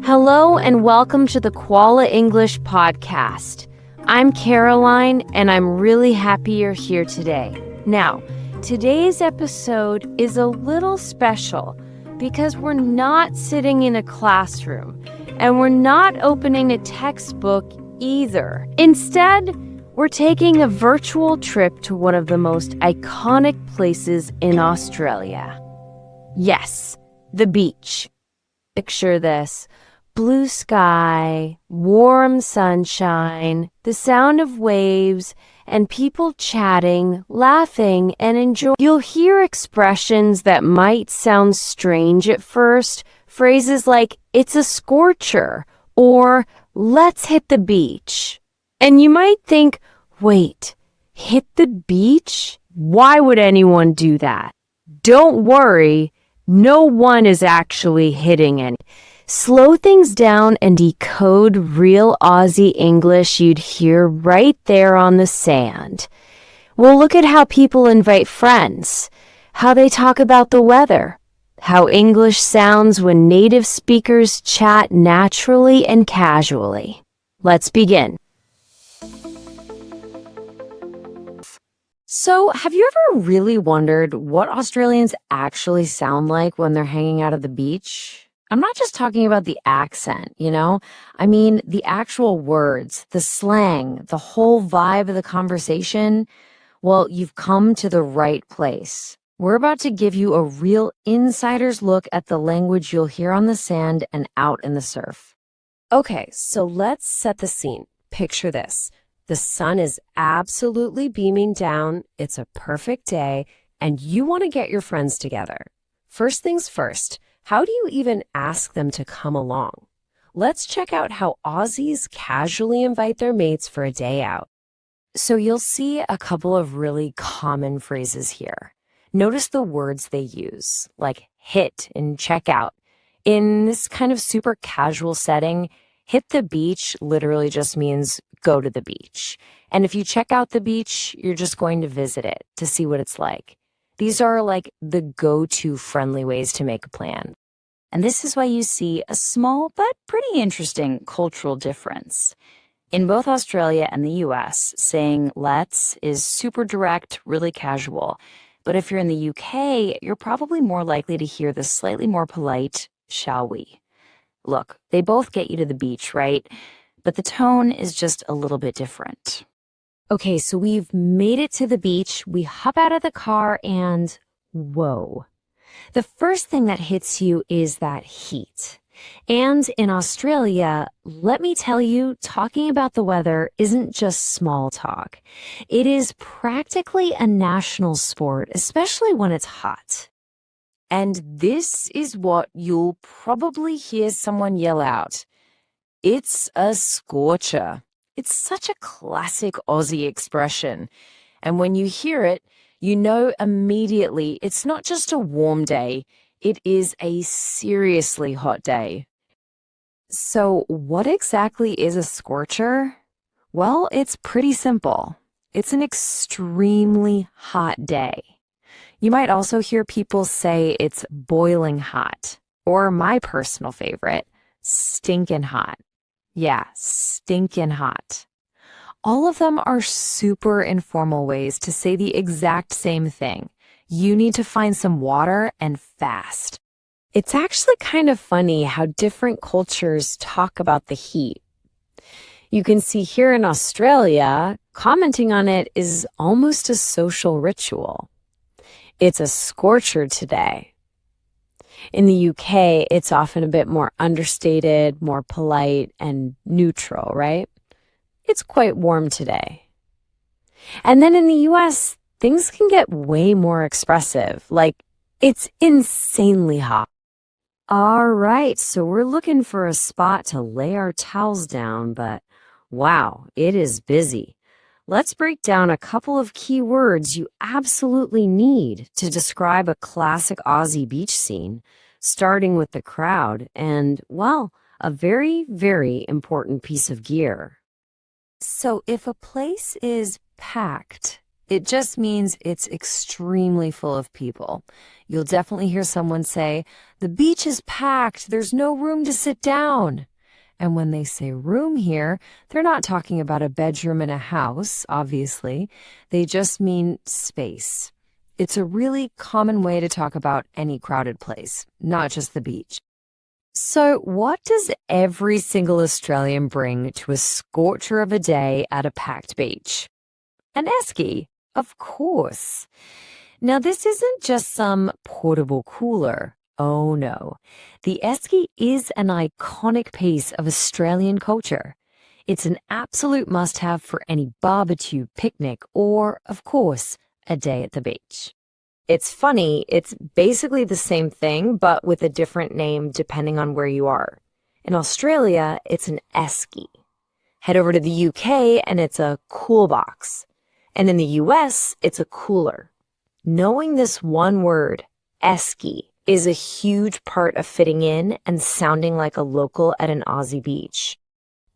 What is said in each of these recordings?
Hello and welcome to the Koala English Podcast. I'm Caroline and I'm really happy you're here today. Now, today's episode is a little special because we're not sitting in a classroom and we're not opening a textbook either. Instead, we're taking a virtual trip to one of the most iconic places in Australia. Yes, the beach. Picture this. Blue sky, warm sunshine, the sound of waves, and people chatting, laughing, and enjoying. You'll hear expressions that might sound strange at first, phrases like, it's a scorcher, or let's hit the beach. And you might think, wait, hit the beach? Why would anyone do that? Don't worry, no one is actually hitting any. Slow things down and decode real Aussie English you'd hear right there on the sand. We'll look at how people invite friends, how they talk about the weather, how English sounds when native speakers chat naturally and casually. Let's begin. So, have you ever really wondered what Australians actually sound like when they're hanging out at the beach? I'm not just talking about the accent, I mean, the actual words, the slang, the whole vibe of the conversation. Well, you've come to the right place. We're about to give you a real insider's look at the language you'll hear on the sand and out in the surf. Okay, so let's set the scene. Picture this. The sun is absolutely beaming down. It's a perfect day, and you want to get your friends together. First things first. How do you even ask them to come along? Let's check out how Aussies casually invite their mates for a day out. So you'll see a couple of really common phrases here. Notice the words they use, like hit and check out. In this kind of super casual setting, hit the beach literally just means go to the beach. And if you check out the beach, you're just going to visit it to see what it's like. These are like the go-to friendly ways to make a plan. And this is why you see a small but pretty interesting cultural difference. In both Australia and the US, saying let's is super direct, really casual. But if you're in the UK, you're probably more likely to hear the slightly more polite, shall we? Look, they both get you to the beach, right? But the tone is just a little bit different. Okay, so we've made it to the beach. We hop out of the car and whoa. The first thing that hits you is that heat. And in Australia, let me tell you, talking about the weather isn't just small talk. It is practically a national sport, especially when it's hot. And this is what you'll probably hear someone yell out. It's a scorcher. It's such a classic Aussie expression. And when you hear it, you know immediately it's not just a warm day. It is a seriously hot day. So what exactly is a scorcher? Well, it's pretty simple. It's an extremely hot day. You might also hear people say it's boiling hot, or my personal favorite, stinking hot. Yeah, stinking hot. All of them are super informal ways to say the exact same thing. You need to find some water and fast. It's actually kind of funny how different cultures talk about the heat. You can see here in Australia, commenting on it is almost a social ritual. It's a scorcher today. In the UK, it's often a bit more understated, more polite, and neutral, right? It's quite warm today. And then in the US, things can get way more expressive, like it's insanely hot. All right, so we're looking for a spot to lay our towels down, but wow, it is busy. Let's break down a couple of key words you absolutely need to describe a classic Aussie beach scene, starting with the crowd and, well, a very, very important piece of gear. So if a place is packed, It just means it's extremely full of people. You'll definitely hear someone say, "The beach is packed, there's no room to sit down." And when they say room here, they're not talking about a bedroom in a house, obviously. They just mean space. It's a really common way to talk about any crowded place, not just the beach. So what does every single Australian bring to a scorcher of a day at a packed beach? An esky, of course. Now, this isn't just some portable cooler. Oh no. The esky is an iconic piece of Australian culture. It's an absolute must-have for any barbecue, picnic, or, of course, a day at the beach. It's funny, it's basically the same thing, but with a different name depending on where you are. In Australia, it's an esky. Head over to the UK and it's a cool box. And in the US, it's a cooler. Knowing this one word, esky, is a huge part of fitting in and sounding like a local at an Aussie beach.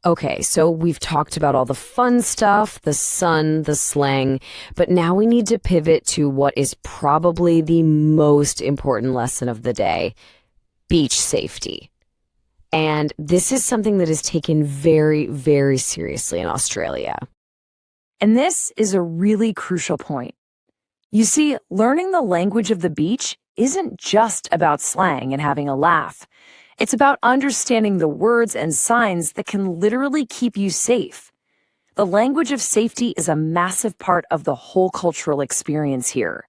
Okay, so we've talked about all the fun stuff, the sun, the slang, but now we need to pivot to what is probably the most important lesson of the day, beach safety. And this is something that is taken very, very seriously in Australia. And this is a really crucial point. You see, learning the language of the beach isn't just about slang and having a laugh. It's about understanding the words and signs that can literally keep you safe. The language of safety is a massive part of the whole cultural experience here.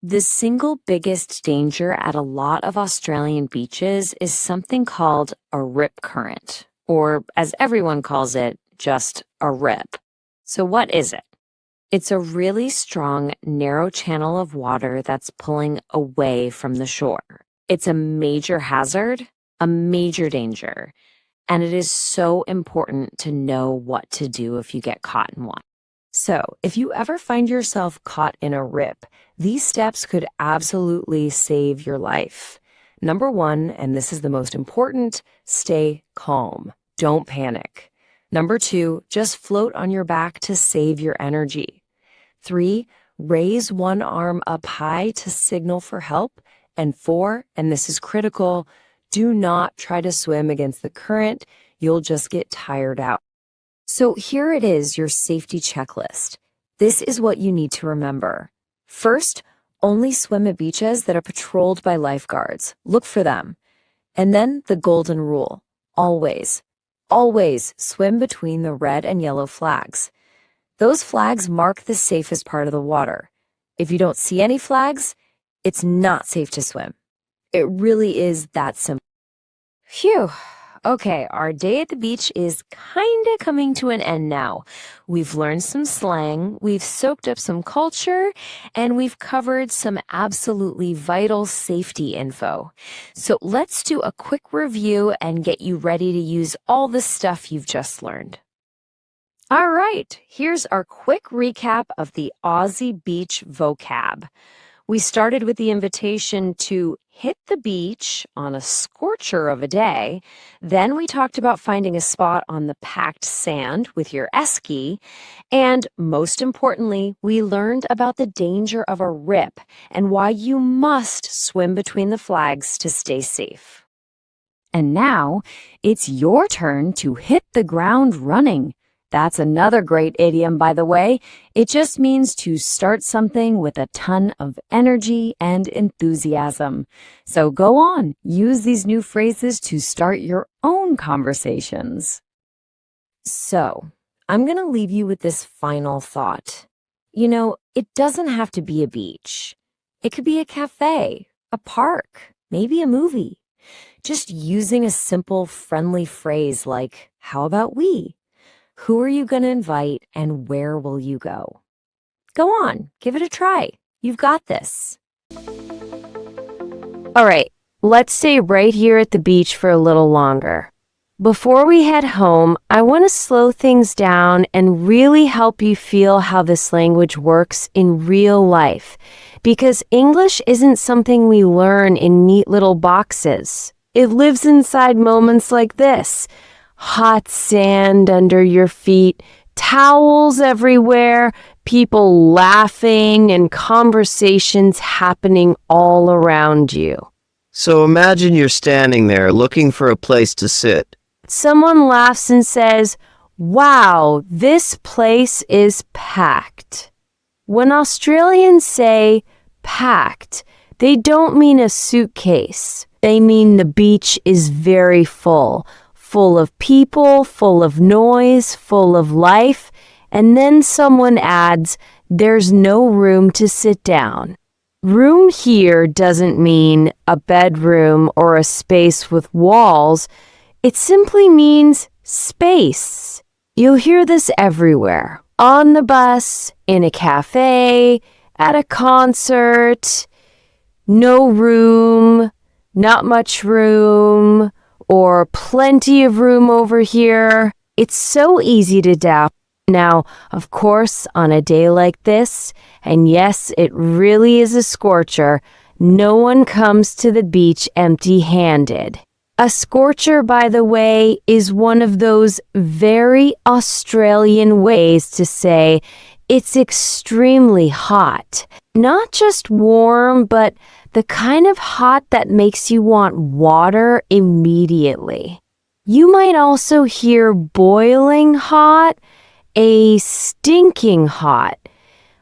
The single biggest danger at a lot of Australian beaches is something called a rip current, or as everyone calls it, just a rip. So what is it? It's a really strong, narrow channel of water that's pulling away from the shore. It's a major hazard, a major danger, and it is so important to know what to do if you get caught in one. So, if you ever find yourself caught in a rip, these steps could absolutely save your life. Number 1, and this is the most important, stay calm. Don't panic. Number 2, just float on your back to save your energy. 3, raise one arm up high to signal for help. And 4, and this is critical, do not try to swim against the current. You'll just get tired out. So here it is, your safety checklist. This is what you need to remember. First, only swim at beaches that are patrolled by lifeguards. Look for them. And then the golden rule. Always swim between the red and yellow flags. Those flags mark the safest part of the water. If you don't see any flags, it's not safe to swim. It really is that simple. Phew. Okay, our day at the beach is kinda coming to an end now. We've learned some slang, we've soaked up some culture, and we've covered some absolutely vital safety info. So let's do a quick review and get you ready to use all the stuff you've just learned. All right, here's our quick recap of the Aussie beach vocab. We started with the invitation to hit the beach on a scorcher of a day. Then we talked about finding a spot on the packed sand with your esky. And most importantly, we learned about the danger of a rip and why you must swim between the flags to stay safe. And now it's your turn to hit the ground running. That's another great idiom, by the way. It just means to start something with a ton of energy and enthusiasm. So go on, use these new phrases to start your own conversations. So, I'm going to leave you with this final thought. You know, it doesn't have to be a beach. It could be a cafe, a park, maybe a movie. Just using a simple, friendly phrase like, "How about we?" Who are you going to invite and where will you go? Go on, give it a try. You've got this. All right, let's stay right here at the beach for a little longer. Before we head home, I want to slow things down and really help you feel how this language works in real life, because English isn't something we learn in neat little boxes. It lives inside moments like this. Hot sand under your feet, towels everywhere, people laughing and conversations happening all around you. So imagine you're standing there looking for a place to sit. Someone laughs and says, "Wow, this place is packed." When Australians say packed, they don't mean a suitcase. They mean the beach is very full of people, full of noise, full of life, and then someone adds, "There's no room to sit down." Room here doesn't mean a bedroom or a space with walls. It simply means space. You'll hear this everywhere. On the bus, in a cafe, at a concert. No room, not much room, or plenty of room over here. It's so easy to adapt. Now, of course, on a day like this, and yes, it really is a scorcher, no one comes to the beach empty-handed. A scorcher, by the way, is one of those very Australian ways to say it's extremely hot. Not just warm, but the kind of hot that makes you want water immediately. You might also hear boiling hot, a stinking hot,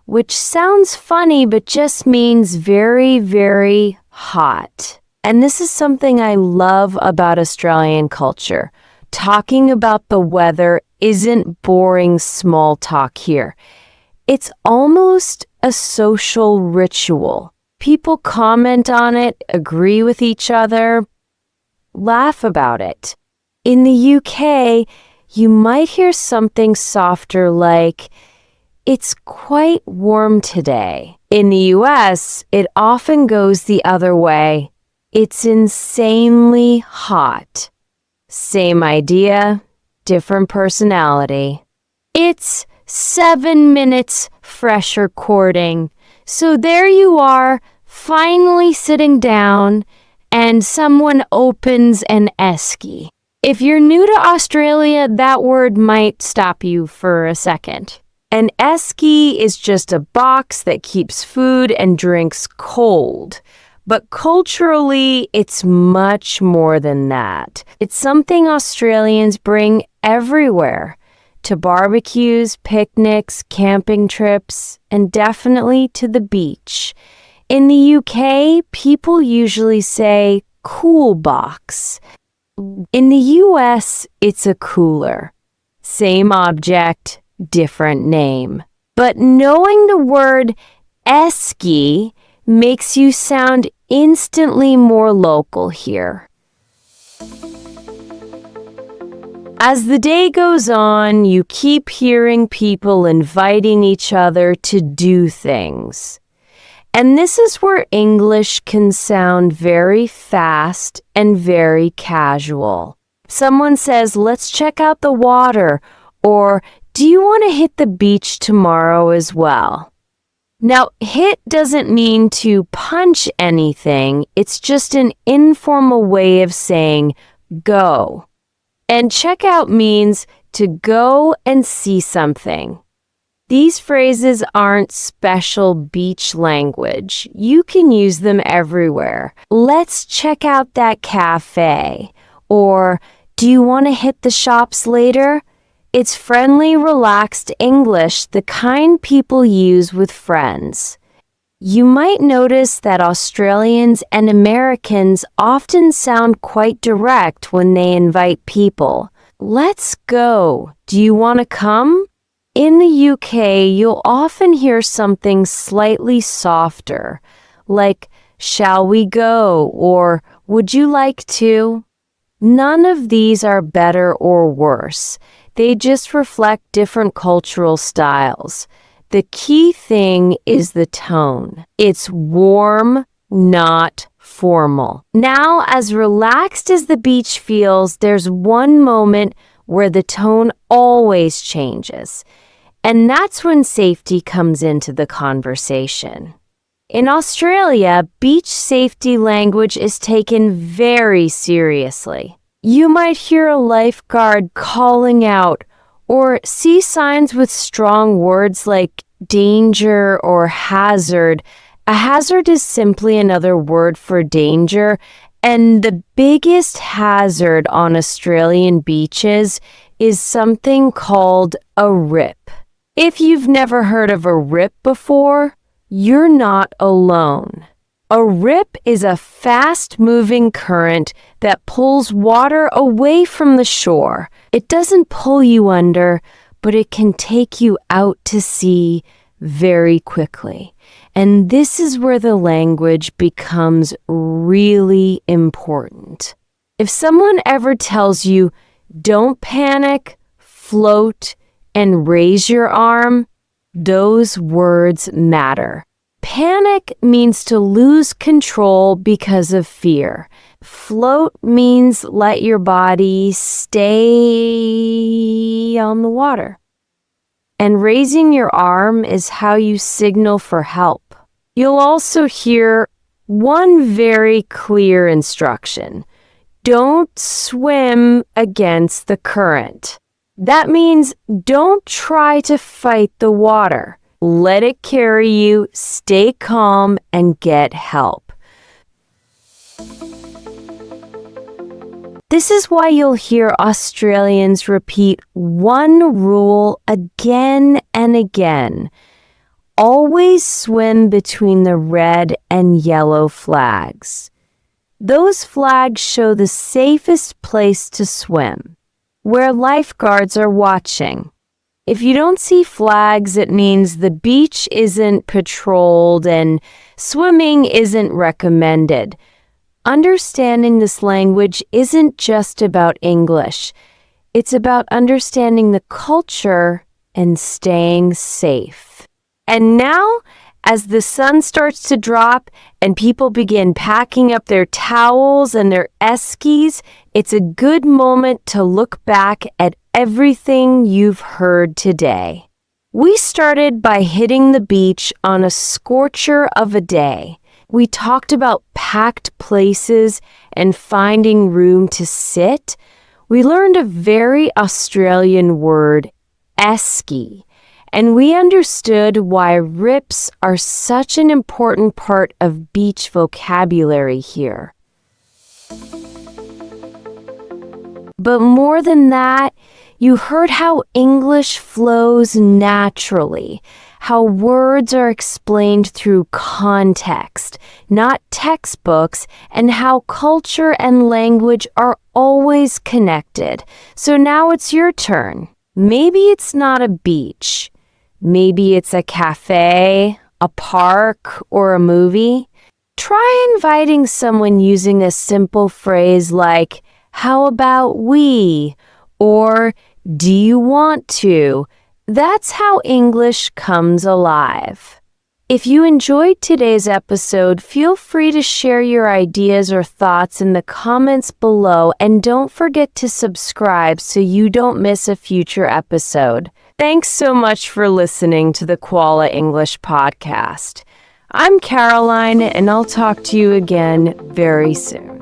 which sounds funny but just means very, very hot. And this is something I love about Australian culture. Talking about the weather isn't boring small talk here. It's almost a social ritual. People comment on it, agree with each other, laugh about it. In the UK, you might hear something softer like, "It's quite warm today." In the US, it often goes the other way. "It's insanely hot." Same idea, different personality. "It's 7 minutes fresh recording." So there you are, finally sitting down, and someone opens an esky. If you're new to Australia, that word might stop you for a second. An esky is just a box that keeps food and drinks cold. But culturally, it's much more than that. It's something Australians bring everywhere, to barbecues, picnics, camping trips, and definitely to the beach. In the UK, people usually say cool box. In the US, it's a cooler. Same object, different name. But knowing the word esky makes you sound instantly more local here. As the day goes on, you keep hearing people inviting each other to do things. And this is where English can sound very fast and very casual. Someone says, "Let's check out the water," or "Do you want to hit the beach tomorrow as well?" Now, hit doesn't mean to punch anything. It's just an informal way of saying go. And check out means to go and see something. These phrases aren't special beach language. You can use them everywhere. "Let's check out that cafe," or "Do you want to hit the shops later?" It's friendly, relaxed English, the kind people use with friends. You might notice that Australians and Americans often sound quite direct when they invite people. "Let's go. Do you want to come?" In the UK, you'll often hear something slightly softer, like, "Shall we go?" or "Would you like to?" None of these are better or worse. They just reflect different cultural styles. The key thing is the tone. It's warm, not formal. Now, as relaxed as the beach feels, there's one moment where the tone always changes. And that's when safety comes into the conversation. In Australia, beach safety language is taken very seriously. You might hear a lifeguard calling out or see signs with strong words like danger or hazard, a hazard is simply another word for danger, and the biggest hazard on Australian beaches is something called a rip. If you've never heard of a rip before, you're not alone. A rip is a fast-moving current that pulls water away from the shore. It doesn't pull you under, but it can take you out to sea very quickly. And this is where the language becomes really important. If someone ever tells you, don't panic, float, and raise your arm, those words matter. Panic means to lose control because of fear. Float means let your body stay on the water. And raising your arm is how you signal for help. You'll also hear one very clear instruction. Don't swim against the current. That means don't try to fight the water. Let it carry you, stay calm, and get help. This is why you'll hear Australians repeat one rule again and again. Always swim between the red and yellow flags. Those flags show the safest place to swim, where lifeguards are watching. If you don't see flags, it means the beach isn't patrolled and swimming isn't recommended. Understanding this language isn't just about English. It's about understanding the culture and staying safe. And now, as the sun starts to drop and people begin packing up their towels and their eskies, it's a good moment to look back at everything you've heard today. We started by hitting the beach on a scorcher of a day. We talked about packed places and finding room to sit. We learned a very Australian word, esky, and we understood why rips are such an important part of beach vocabulary here. But more than that, you heard how English flows naturally, how words are explained through context, not textbooks, and how culture and language are always connected. So now it's your turn. Maybe it's not a beach. Maybe it's a cafe, a park, or a movie. Try inviting someone using a simple phrase like, "How about we?" or "Do you want to?" That's how English comes alive. If you enjoyed today's episode, feel free to share your ideas or thoughts in the comments below, and don't forget to subscribe so you don't miss a future episode. Thanks so much for listening to the Koala English Podcast. I'm Caroline, and I'll talk to you again very soon.